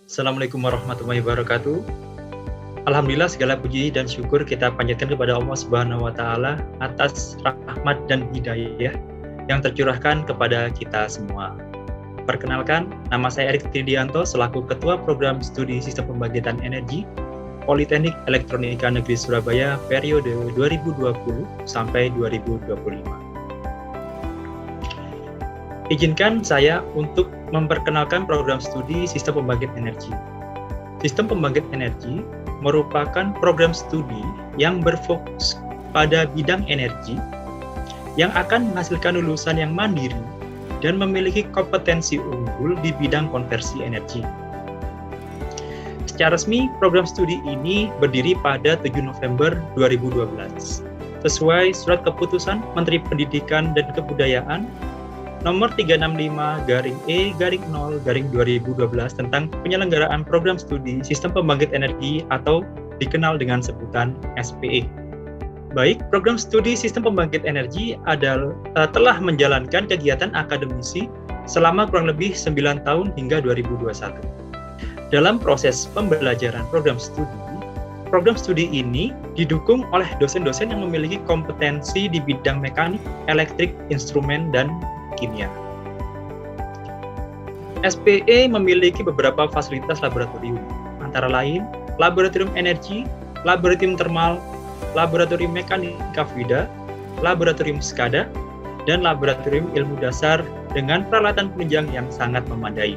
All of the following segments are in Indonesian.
Assalamualaikum warahmatullahi wabarakatuh. Alhamdulillah segala puji dan syukur kita panjatkan kepada Allah Subhanahu wa taala atas rahmat dan hidayah yang tercurahkan kepada kita semua. Perkenalkan, nama saya Erik Tridianto selaku Ketua Program Studi Sistem Pembangkitan Energi Politeknik Elektronika Negeri Surabaya periode 2020 sampai 2025. Izinkan saya untuk memperkenalkan program studi Sistem Pembangkit Energi. Sistem Pembangkit Energi merupakan program studi yang berfokus pada bidang energi yang akan menghasilkan lulusan yang mandiri dan memiliki kompetensi unggul di bidang konversi energi. Secara resmi, program studi ini berdiri pada 7 November 2012 sesuai Surat Keputusan Menteri Pendidikan dan Kebudayaan Nomor 365-E-0-2012 tentang penyelenggaraan program studi Sistem Pembangkit Energi atau dikenal dengan sebutan SPE. Baik, program studi Sistem Pembangkit Energi telah menjalankan kegiatan akademisi selama kurang lebih 9 tahun hingga 2021. Dalam proses pembelajaran program studi ini didukung oleh dosen-dosen yang memiliki kompetensi di bidang mekanik, elektrik, instrumen, dan kimia. SPE memiliki beberapa fasilitas laboratorium, antara lain laboratorium energi, laboratorium termal, laboratorium mekanika fluida, laboratorium SCADA, dan laboratorium ilmu dasar dengan peralatan penunjang yang sangat memadai.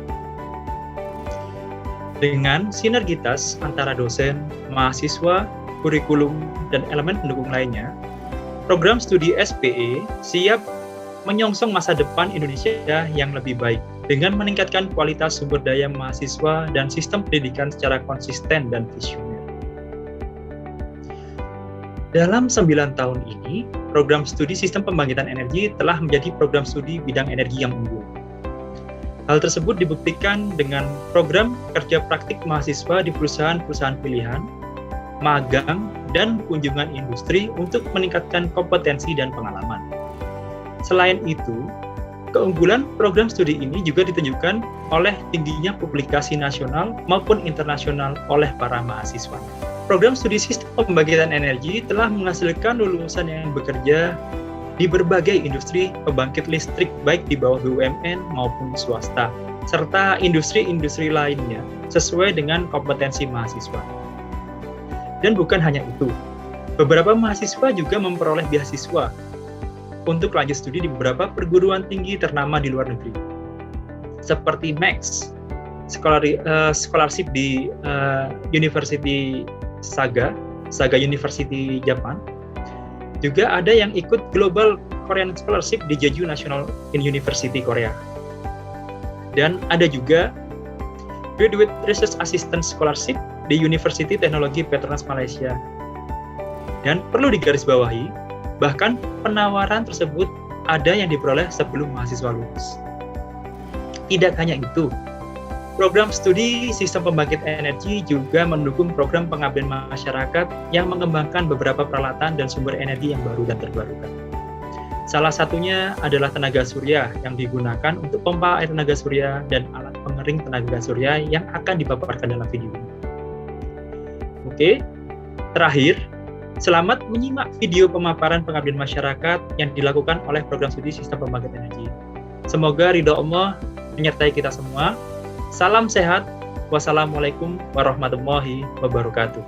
Dengan sinergitas antara dosen, mahasiswa, kurikulum, dan elemen pendukung lainnya, program studi SPE siap menyongsong masa depan Indonesia yang lebih baik dengan meningkatkan kualitas sumber daya mahasiswa dan sistem pendidikan secara konsisten dan visioner. Dalam 9 tahun ini, program studi Sistem Pembangkitan Energi telah menjadi program studi bidang energi yang unggul. Hal tersebut dibuktikan dengan program kerja praktik mahasiswa di perusahaan-perusahaan pilihan, magang, dan kunjungan industri untuk meningkatkan kompetensi dan pengalaman. Selain itu, keunggulan program studi ini juga ditunjukkan oleh tingginya publikasi nasional maupun internasional oleh para mahasiswa. Program studi Sistem Pembangkitan Energi telah menghasilkan lulusan yang bekerja di berbagai industri pembangkit listrik baik di bawah BUMN maupun swasta, serta industri-industri lainnya sesuai dengan kompetensi mahasiswa. Dan bukan hanya itu, beberapa mahasiswa juga memperoleh beasiswa untuk lanjut studi di beberapa perguruan tinggi ternama di luar negeri, seperti MAX, scholarship di University Saga University Japan. Juga ada yang ikut Global Korean Scholarship di Jeju National University Korea. Dan ada juga Graduate Research Assistant Scholarship di University Teknologi Petronas Malaysia. Dan perlu digarisbawahi, bahkan penawaran tersebut ada yang diperoleh sebelum mahasiswa lulus. Tidak hanya itu, program studi Sistem Pembangkit Energi juga mendukung program pengabdian masyarakat yang mengembangkan beberapa peralatan dan sumber energi yang baru dan terbarukan. Salah satunya adalah tenaga surya yang digunakan untuk pompa air tenaga surya dan alat pengering tenaga surya yang akan dipaparkan dalam video ini. Oke, terakhir, selamat menyimak video pemaparan pengabdian masyarakat yang dilakukan oleh program studi Sistem Pembangkit Energi. Semoga ridho Allah menyertai kita semua. Salam sehat. Wassalamualaikum warahmatullahi wabarakatuh.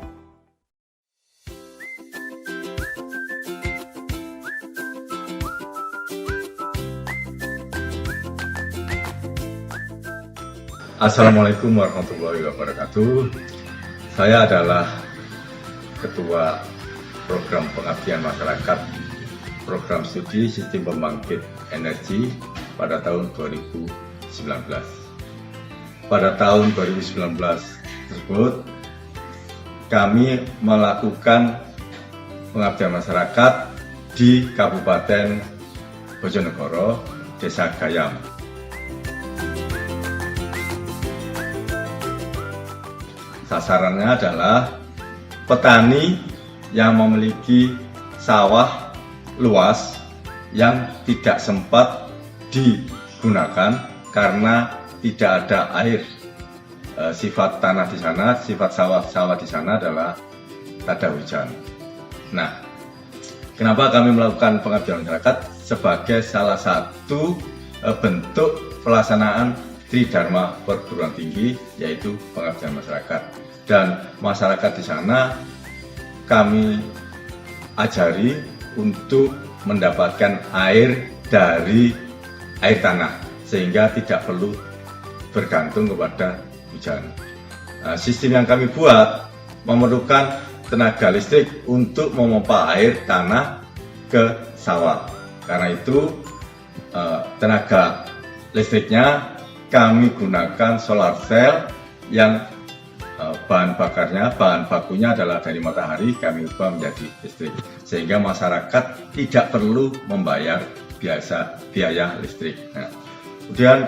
Assalamualaikum warahmatullahi wabarakatuh. Saya adalah Ketua Program Pengabdian Masyarakat Program Studi Sistem Pembangkit Energi pada tahun 2019. Pada tahun 2019 tersebut, kami melakukan pengabdian masyarakat di Kabupaten Bojonegoro, Desa Gayam. Sasarannya adalah petani yang memiliki sawah luas yang tidak sempat digunakan karena tidak ada air sifat tanah di sana, sifat sawah-sawah di sana adalah tak ada hujan. Nah, kenapa kami melakukan pengabdian masyarakat sebagai salah satu bentuk pelaksanaan Tridharma perguruan tinggi, yaitu pengabdian masyarakat. Dan masyarakat di sana kami ajari untuk mendapatkan air dari air tanah, sehingga tidak perlu bergantung kepada hujan. Nah, sistem yang kami buat memerlukan tenaga listrik untuk memompa air tanah ke sawah. Karena itu tenaga listriknya kami gunakan solar cell yang bahan bakunya adalah dari matahari, kami ubah menjadi listrik, sehingga masyarakat tidak perlu membayar biaya listrik. Nah, kemudian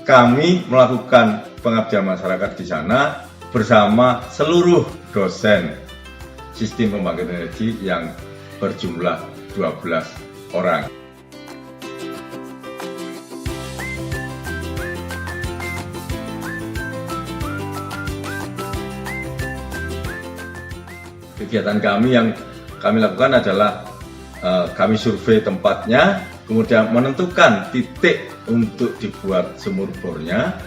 kami melakukan pengabdian masyarakat di sana bersama seluruh dosen sistem pembangkit energi yang berjumlah 12 orang. Kegiatan kami yang kami lakukan adalah kami survei tempatnya, kemudian menentukan titik untuk dibuat sumur bornya.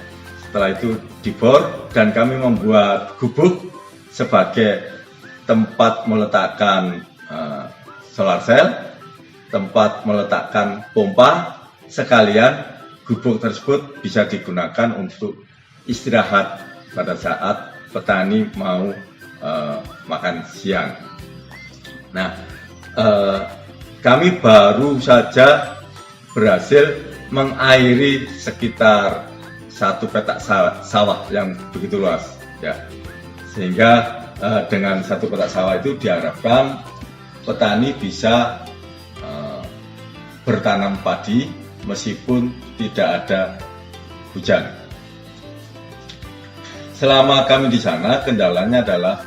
Setelah itu dibor dan kami membuat gubuk sebagai tempat meletakkan solar cell, tempat meletakkan pompa, sekalian gubuk tersebut bisa digunakan untuk istirahat pada saat petani mau makan siang. Nah, kami baru saja berhasil mengairi sekitar 1 petak sawah yang begitu luas, ya. Sehingga dengan 1 petak sawah itu diharapkan petani bisa bertanam padi meskipun tidak ada hujan. Selama kami di sana, kendalanya adalah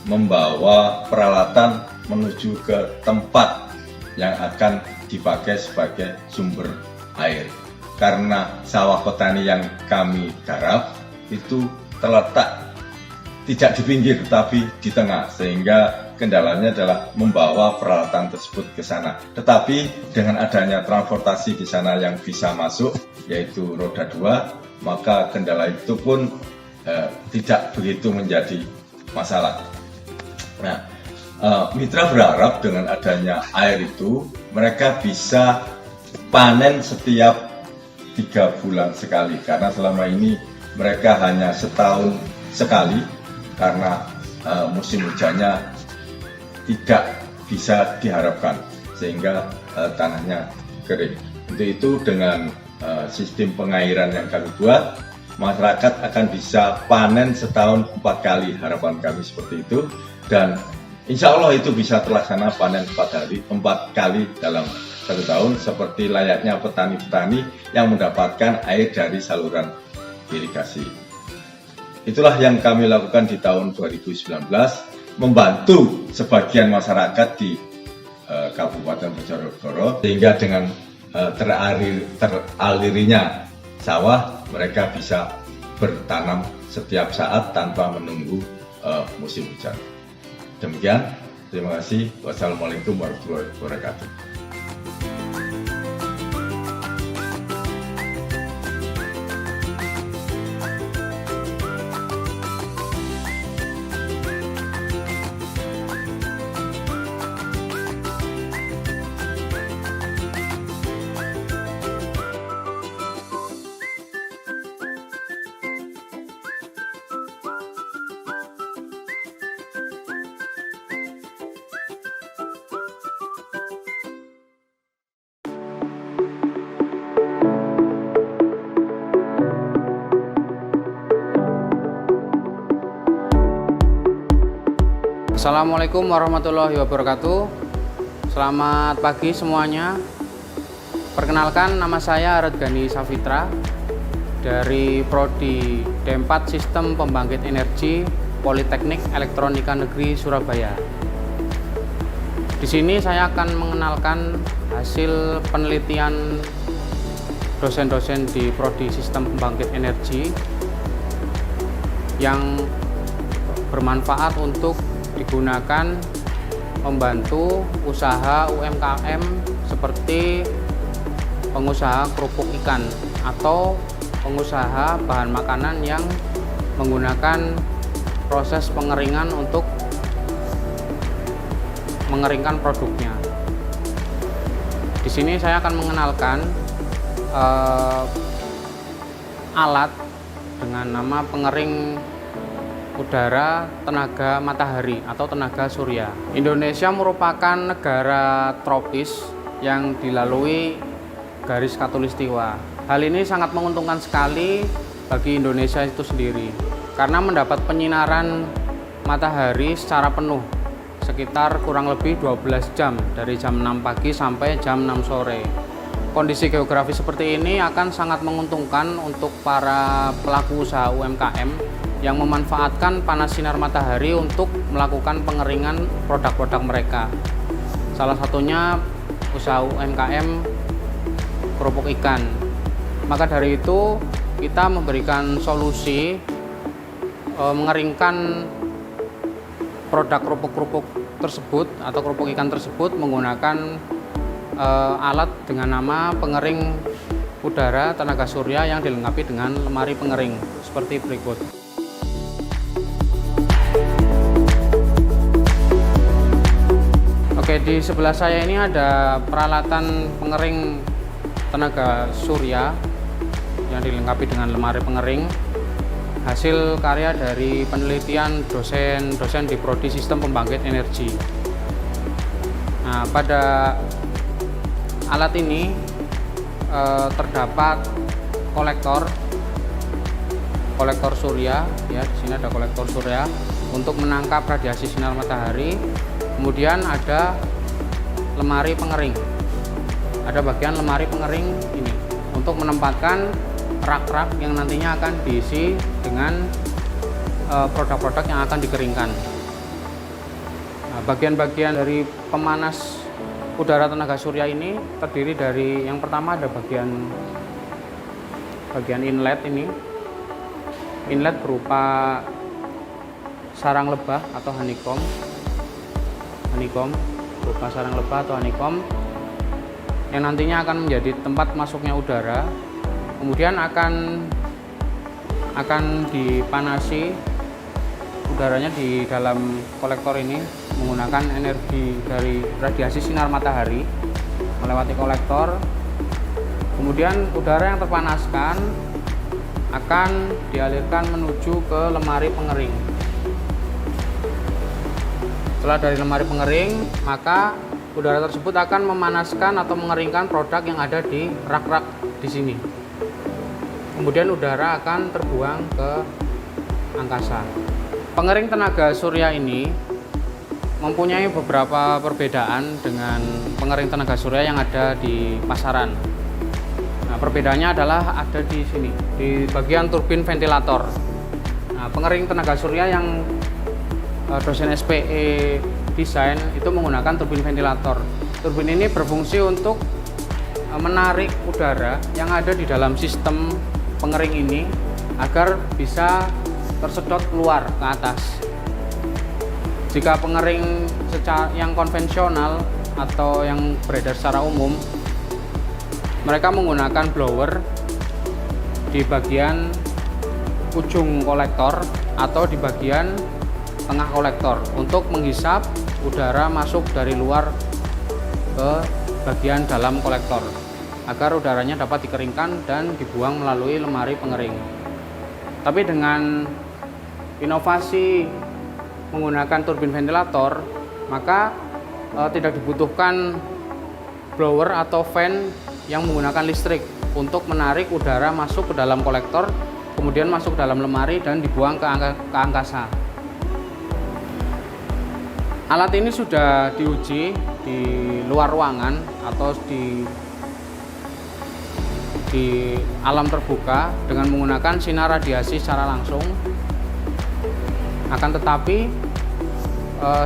membawa peralatan menuju ke tempat yang akan dipakai sebagai sumber air. Karena sawah petani yang kami garap itu terletak tidak di pinggir tetapi di tengah, sehingga kendalanya adalah membawa peralatan tersebut ke sana. Tetapi dengan adanya transportasi di sana yang bisa masuk, yaitu roda 2, maka kendala itu pun tidak begitu menjadi masalah. Nah, mitra berharap dengan adanya air itu mereka bisa panen setiap 3 bulan sekali, karena selama ini mereka hanya setahun sekali karena musim hujannya tidak bisa diharapkan sehingga tanahnya kering. Untuk itu dengan sistem pengairan yang kami buat, masyarakat akan bisa panen setahun 4 kali, harapan kami seperti itu, dan insya Allah itu bisa terlaksana panen 4 kali dalam 1 tahun, seperti layaknya petani-petani yang mendapatkan air dari saluran irigasi. Itulah yang kami lakukan di tahun 2019, membantu sebagian masyarakat di Kabupaten Bojonegoro, sehingga dengan teralirinya sawah, mereka bisa bertanam setiap saat tanpa menunggu musim hujan. Demikian, terima kasih. Wassalamualaikum warahmatullahi wabarakatuh. Assalamualaikum warahmatullahi wabarakatuh. Selamat pagi semuanya. Perkenalkan, nama saya Redgani Safitra dari Prodi D4 Sistem Pembangkit Energi Politeknik Elektronika Negeri Surabaya. Di sini saya akan mengenalkan hasil penelitian dosen-dosen di Prodi Sistem Pembangkit Energi yang bermanfaat untuk digunakan membantu usaha UMKM seperti pengusaha kerupuk ikan atau pengusaha bahan makanan yang menggunakan proses pengeringan untuk mengeringkan produknya. Di sini saya akan mengenalkan alat dengan nama pengering udara tenaga matahari atau tenaga surya. Indonesia merupakan negara tropis yang dilalui garis khatulistiwa. Hal ini sangat menguntungkan sekali bagi Indonesia itu sendiri karena mendapat penyinaran matahari secara penuh sekitar kurang lebih 12 jam dari jam 6 pagi sampai jam 6 sore. Kondisi geografis seperti ini akan sangat menguntungkan untuk para pelaku usaha UMKM yang memanfaatkan panas sinar matahari untuk melakukan pengeringan produk-produk mereka. Salah satunya usaha UMKM kerupuk ikan. Maka dari itu kita memberikan solusi mengeringkan produk kerupuk-kerupuk tersebut atau kerupuk ikan tersebut menggunakan alat dengan nama pengering udara tenaga surya yang dilengkapi dengan lemari pengering seperti berikut. Oke, di sebelah saya ini ada peralatan pengering tenaga surya yang dilengkapi dengan lemari pengering, hasil karya dari penelitian dosen di Prodi Sistem Pembangkit Energi. Nah, pada alat ini terdapat kolektor surya, ya di sini ada kolektor surya untuk menangkap radiasi sinar matahari. Kemudian ada lemari pengering, ada bagian lemari pengering ini untuk menempatkan rak-rak yang nantinya akan diisi dengan produk-produk yang akan dikeringkan. Nah, bagian-bagian dari pemanas udara tenaga surya ini terdiri dari, yang pertama ada bagian inlet ini. Inlet berupa sarang lebah atau honeycomb berupa sarang lebah atau honeycomb yang nantinya akan menjadi tempat masuknya udara. Kemudian akan dipanasi udaranya di dalam kolektor ini menggunakan energi dari radiasi sinar matahari melewati kolektor. Kemudian udara yang terpanaskan akan dialirkan menuju ke lemari pengering. Setelah dari lemari pengering, maka udara tersebut akan memanaskan atau mengeringkan produk yang ada di rak-rak di sini. Kemudian udara akan terbuang ke angkasa. Pengering tenaga surya ini mempunyai beberapa perbedaan dengan pengering tenaga surya yang ada di pasaran. Nah, perbedaannya adalah ada di sini, di bagian turbin ventilator. Nah, pengering tenaga surya yang dosen SPE desain itu menggunakan turbin ventilator. Turbin ini berfungsi untuk menarik udara yang ada di dalam sistem pengering ini agar bisa tersedot keluar ke atas. Jika pengering yang konvensional atau yang beredar secara umum, mereka menggunakan blower di bagian ujung kolektor atau di bagian tengah kolektor untuk menghisap udara masuk dari luar ke bagian dalam kolektor agar udaranya dapat dikeringkan dan dibuang melalui lemari pengering. Tapi dengan inovasi menggunakan turbin ventilator, maka tidak dibutuhkan blower atau fan yang menggunakan listrik untuk menarik udara masuk ke dalam kolektor, kemudian masuk dalam lemari dan dibuang ke angkasa. Alat ini sudah diuji di luar ruangan atau di alam terbuka dengan menggunakan sinar radiasi secara langsung. Akan tetapi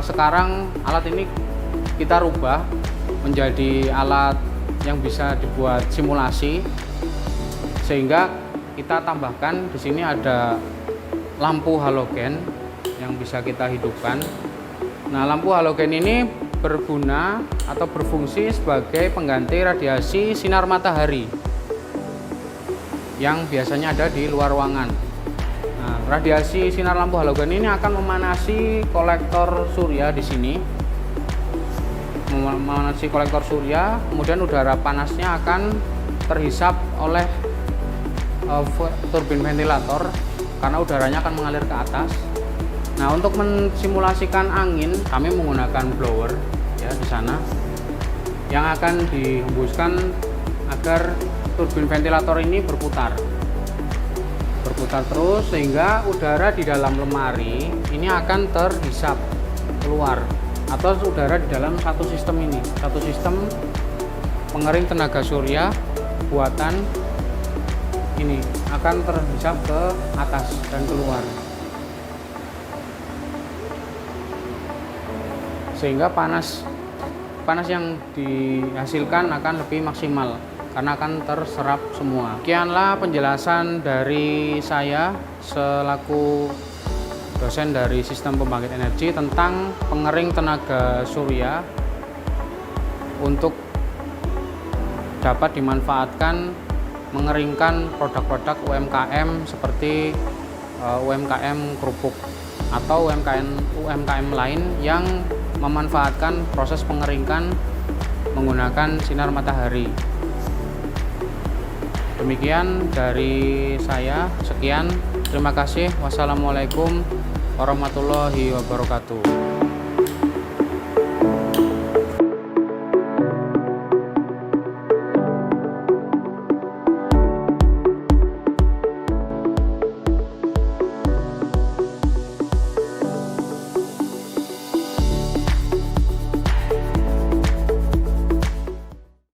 sekarang alat ini kita rubah menjadi alat yang bisa dibuat simulasi, sehingga kita tambahkan di sini ada lampu halogen yang bisa kita hidupkan. Nah, lampu halogen ini berguna atau berfungsi sebagai pengganti radiasi sinar matahari yang biasanya ada di luar ruangan. Nah, radiasi sinar lampu halogen ini akan memanasi kolektor surya di sini. Memanasi kolektor surya, kemudian udara panasnya akan terhisap oleh turbin ventilator karena udaranya akan mengalir ke atas. Nah, untuk mensimulasikan angin, kami menggunakan blower ya di sana yang akan dihembuskan agar turbin ventilator ini berputar terus sehingga udara di dalam lemari ini akan terhisap keluar, atau udara di dalam satu sistem ini, satu sistem pengering tenaga surya buatan ini akan terhisap ke atas dan keluar, sehingga panas yang dihasilkan akan lebih maksimal karena akan terserap semua. Sekianlah penjelasan dari saya selaku dosen dari sistem pembangkit energi tentang pengering tenaga surya untuk dapat dimanfaatkan mengeringkan produk-produk UMKM seperti UMKM kerupuk atau UMKM lain yang memanfaatkan proses pengeringkan menggunakan sinar matahari. Demikian dari saya, sekian, terima kasih. Wassalamualaikum warahmatullahi wabarakatuh.